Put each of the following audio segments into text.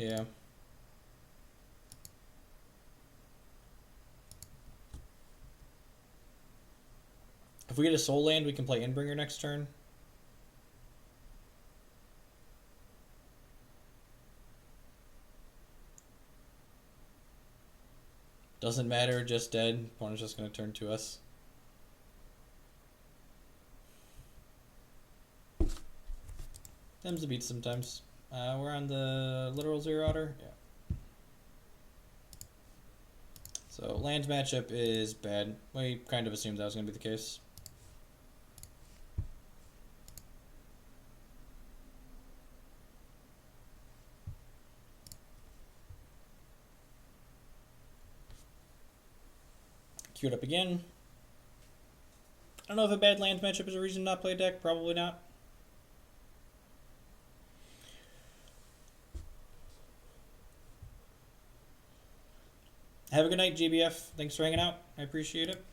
Yeah. If we get a soul land, we can play Endbringer next turn. Doesn't matter, just dead. Opponent's just going to turn to us. Them's the beats sometimes. We're on the literal zero order. Yeah. So land matchup is bad. We kind of assumed that was going to be the case. Queued up again. I don't know if a bad land matchup is a reason to not play a deck. Probably not. Have a good night, GBF. Thanks for hanging out. I appreciate it.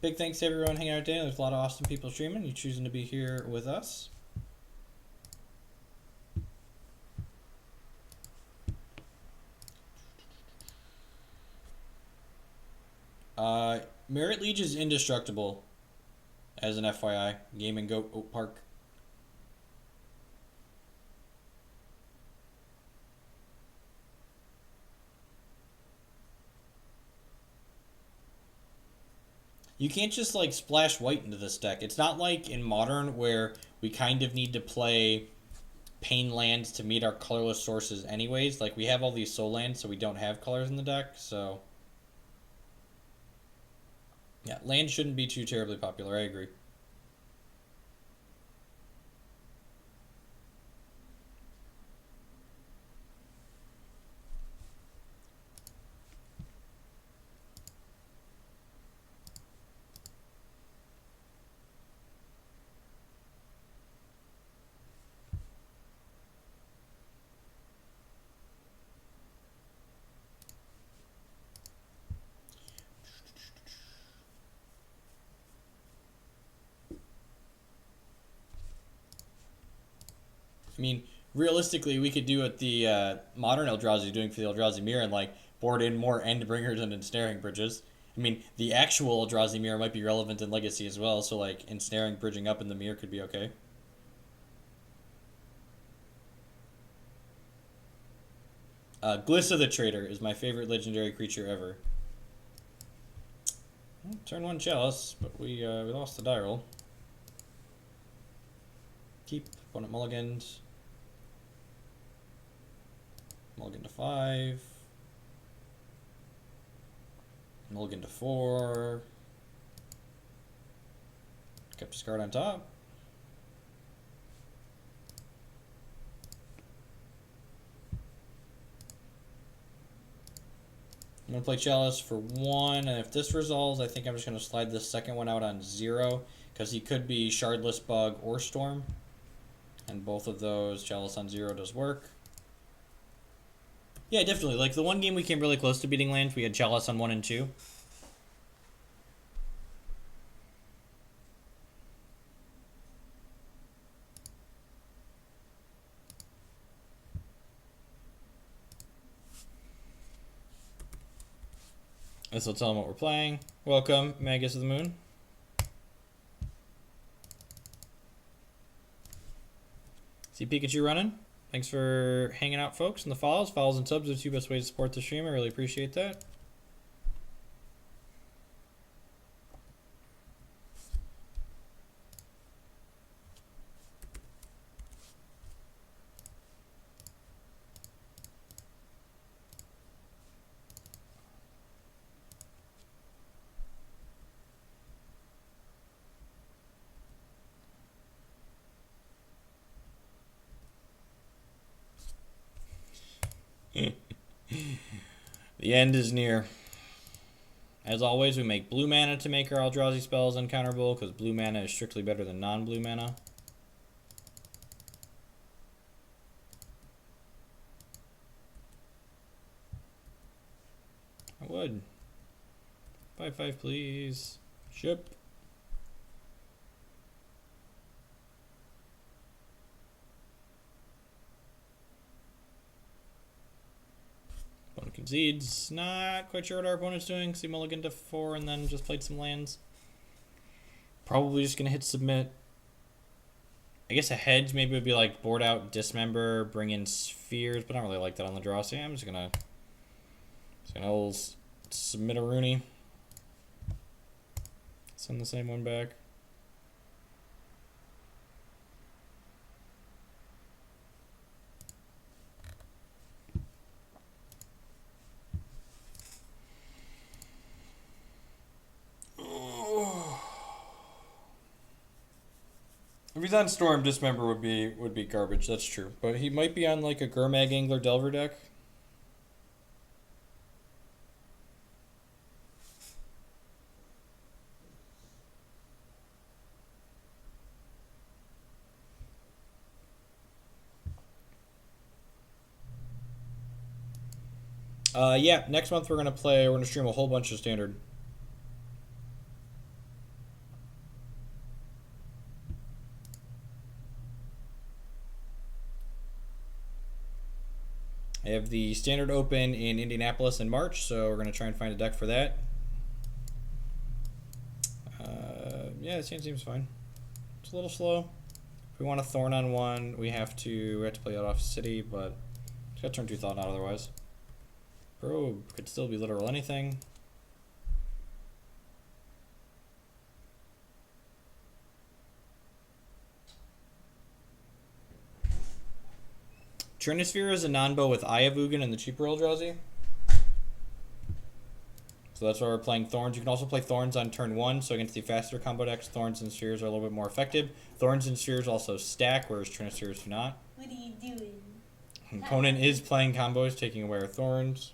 Big thanks to everyone hanging out today. There's a lot of awesome people streaming. You choosing to be here with us. Merit Liege is indestructible. As an FYI, Game and Goat Oak Park. You can't just like splash white into this deck. It's not like in Modern where we kind of need to play pain lands to meet our colorless sources anyways. Like we have all these soul lands, so we don't have colors in the deck. So yeah, land shouldn't be too terribly popular. I agree. I mean, realistically, we could do what the modern Eldrazi is doing for the Eldrazi Mirror and like board in more Endbringers and Ensnaring Bridges. I mean, the actual Eldrazi Mirror might be relevant in Legacy as well, so like Ensnaring Bridging up in the Mirror could be okay. Glissa the Traitor is my favorite legendary creature ever. Turn 1 Chalice, but we lost the die roll. Keep, opponent mulligans. Mulligan to 5. Mulligan to 4. Kept his card on top. I'm going to play Chalice for 1, and if this resolves, I think I'm just going to slide this second one out on 0, because he could be Shardless Bug or Storm. And both of those, Chalice on 0 does work. Yeah, definitely. Like, the one game we came really close to beating lands, we had Chalice on 1 and 2. This will tell them what we're playing. Welcome, Magus of the Moon. See Pikachu running. Thanks for hanging out, folks, and the follows. Follows and subs are the 2 best ways to support the stream. I really appreciate that. The end is near. As always, we make blue mana to make our Eldrazi spells uncounterable, because blue mana is strictly better than non-blue mana. I would. 5/5, please. Ship. Zeed's not quite sure what our opponent's doing, so he mulliganed to 4 and then just played some lands. Probably just gonna hit submit. I guess a hedge maybe would be like board out, dismember, bring in spheres, but I don't really like that on the draw, so yeah, I'm just gonna submit a Rooney. Send the same one back. If he's on Storm, Dismember would be garbage. That's true, but he might be on like a Gurmag Angler Delver deck. Yeah. Next month we're gonna stream a whole bunch of Standard. I have the Standard Open in Indianapolis in March, so we're going to try and find a deck for that. Yeah, this hand seems fine. It's a little slow. If we want a Thorn on one, we have to play it off City, but it's got turn 2 Thought not otherwise. Probe could still be literal anything. Trinisphere is a non-bow with Eye of Hoogland and the cheaper Eldrazi. So that's why we're playing Thorns. You can also play Thorns on turn 1, so against the faster combo decks, Thorns and Spheres are a little bit more effective. Thorns and Spheres also stack, whereas Trinispheres do not. What are you doing? And Conan is playing combos, taking away our Thorns.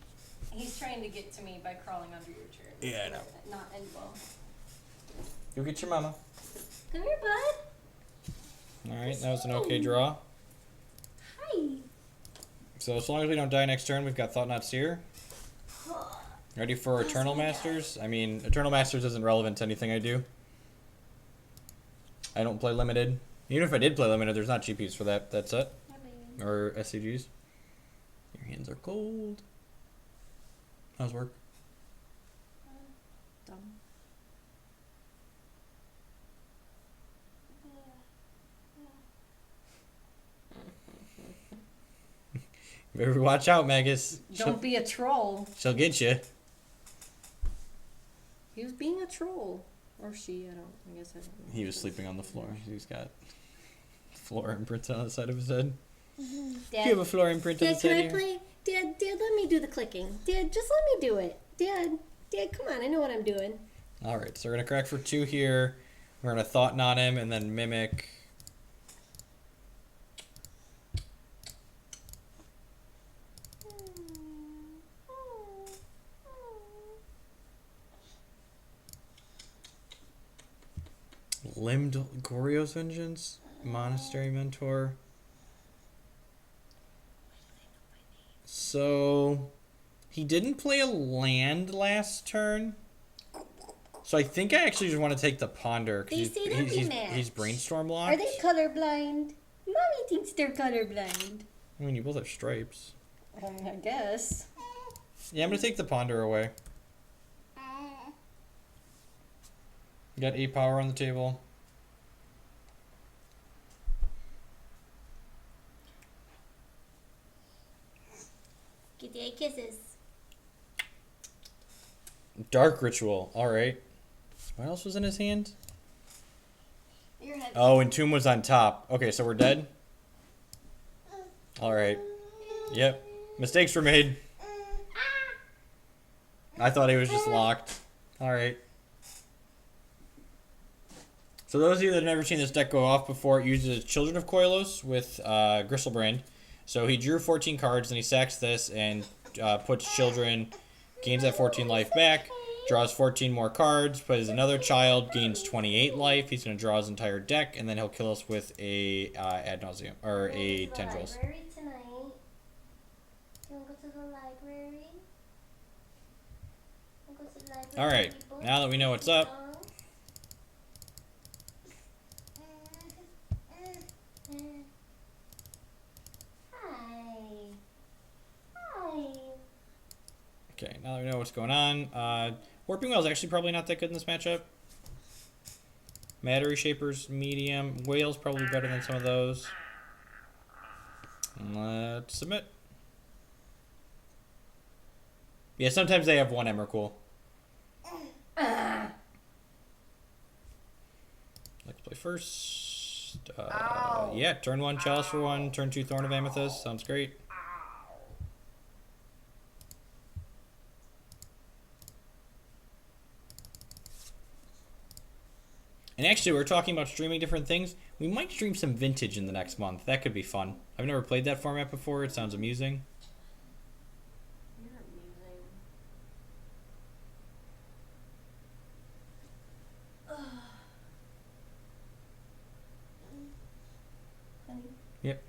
He's trying to get to me by crawling under your chair. Yeah, I know. Not end well. You'll get your mama. Come here, bud. Alright, that was an okay draw. Hi. So as long as we don't die next turn, we've got Thought Not Seer. Ready for Eternal Masters? I mean, Eternal Masters isn't relevant to anything I do. I don't play Limited. Even if I did play Limited, there's not GPs for that set. Or SCGs. Your hands are cold. How's work? Dumb. Better watch out, Magus. Don't be a troll. She'll get you. He was being a troll. Or she, I guess I don't know. He was sleeping on the floor. He's got floor imprints on the side of his head. Dad, Do you have a floor imprint on the Dad, side can I here? play? Dad, let me do the clicking. Dad, just let me do it. Dad, come on, I know what I'm doing. Alright, so we're going to crack for 2 here. We're going to Thought Knot him and then Mimic. Limbed Goryo's Vengeance, Monastery Mentor. So he didn't play a land last turn. So I think I actually just want to take the Ponder They say that we match. he's Brainstorm locked. Are they colorblind? Mommy thinks they're colorblind. I mean, you both have stripes. I guess. Yeah, I'm gonna take the Ponder away. You got 8 power on the table. Get the 8 kisses. Dark Ritual. Alright. What else was in his hand? Your head. Oh, Entomb was on top. Okay, so we're dead? Alright. Yep. Mistakes were made. I thought he was just locked. Alright. So those of you that have never seen this deck go off before, it uses Children of Koilos with Gristlebrand. So he drew 14 cards, and he sacks this and puts Children, gains that 14 life back, draws 14 more cards, plays another child, gains 28 life. He's going to draw his entire deck, and then he'll kill us with a Ad Nauseam, or a Tendrils. Library tonight. Do you want to go to the library? Go to the library. Alright, now that we know what's up, what's going on. Warping Whale is actually probably not that good in this matchup. Matter Shapers, medium. Whale's probably better than some of those. Let's submit. Yeah, sometimes they have one Emrakul. Let's play first. Yeah, turn 1 Chalice for 1, turn 2 Thorn of Amethyst. Sounds great. And actually, we're talking about streaming different things. We might stream some Vintage in the next month. That could be fun. I've never played that format before. It sounds amusing. You're amusing. Honey? Yep.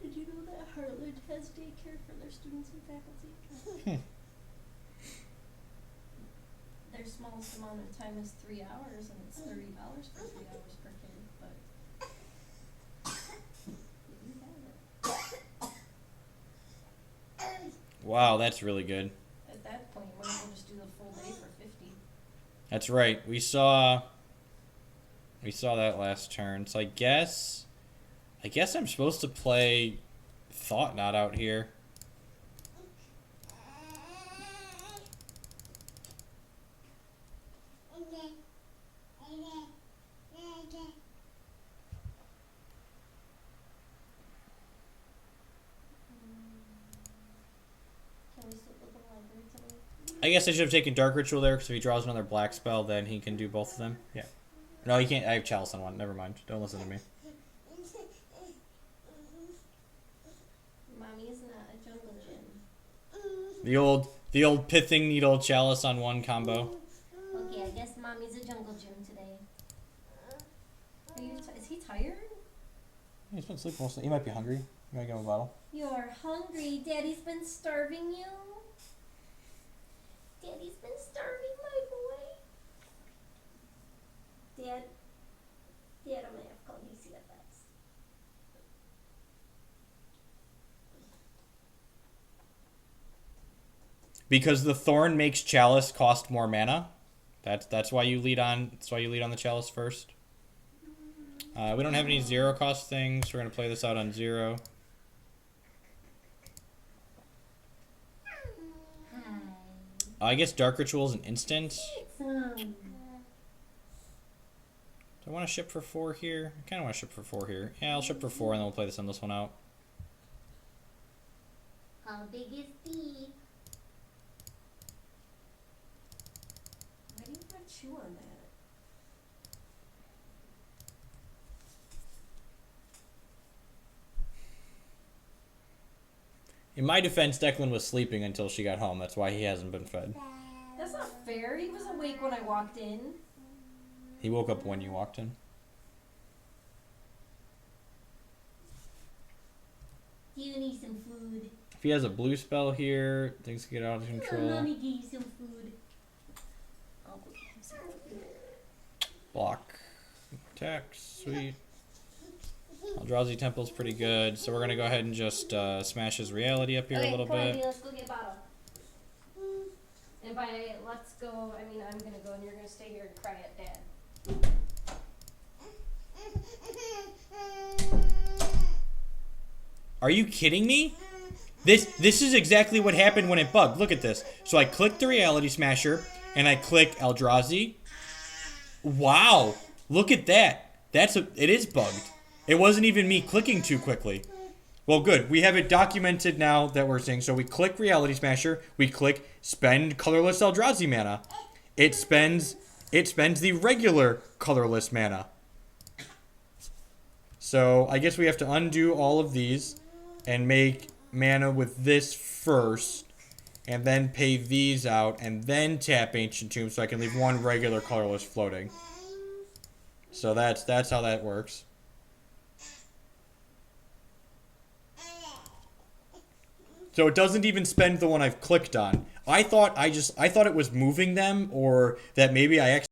Did you know that Hoogland has daycare for their students and faculty? Their smallest amount of time is 3 hours, and it's $30 for 3 hours per kid. But you have it. Wow, that's really good. At that point, you might as well just do the full day for 50. That's right. We saw that last turn. So I guess I'm supposed to play Thought Knot out here. I guess I should have taken Dark Ritual there, because if he draws another black spell, then he can do both of them. Yeah. No, he can't. I have Chalice on one. Never mind. Don't listen to me. Mommy's not a jungle gym. The old Pithing Needle Chalice on one combo. Okay, I guess Mommy's a jungle gym today. Is he tired? He's been sleeping mostly. He might be hungry. You might give him a bottle. You're hungry. Daddy's been starving you. Daddy's been starving my boy. Dad, I'm gonna have to call DCFS. Because the Thorn makes Chalice cost more mana. That's why you lead on. That's why you lead on the Chalice first. We don't have any 0 cost things. So we're gonna play this out on 0. I guess Dark Ritual is an instant. Do I want to ship for 4 here? I kind of want to ship for 4 here. Yeah, I'll ship for 4 and then we'll play this one out. How big is deep? Why do you not chew on that? In my defense, Declan was sleeping until she got home. That's why he hasn't been fed. That's not fair. He was awake when I walked in. He woke up when you walked in. Do you need some food? If he has a blue spell here, things get out of control. Mommy gave you some food. I'll go get him some food. Block. Attack. Sweet. Eldrazi Temple's pretty good, so we're going to go ahead and just smash his reality up here a little bit. Let's go get a bottle. And by let's go, I mean I'm going to go and you're going to stay here and cry at Dad. Are you kidding me? This is exactly what happened when it bugged. Look at this. So I click the Reality Smasher, and I click Eldrazi. Wow. Look at that. It is bugged. It wasn't even me clicking too quickly. Well, good. We have it documented now that we're seeing. So we click Reality Smasher. We click Spend Colorless Eldrazi Mana. It spends the regular colorless mana. So I guess we have to undo all of these and make mana with this first, and then pay these out, and then tap Ancient Tomb so I can leave one regular colorless floating. So that's how that works. So it doesn't even spend the one I've clicked on. I thought it was moving them, or that maybe I actually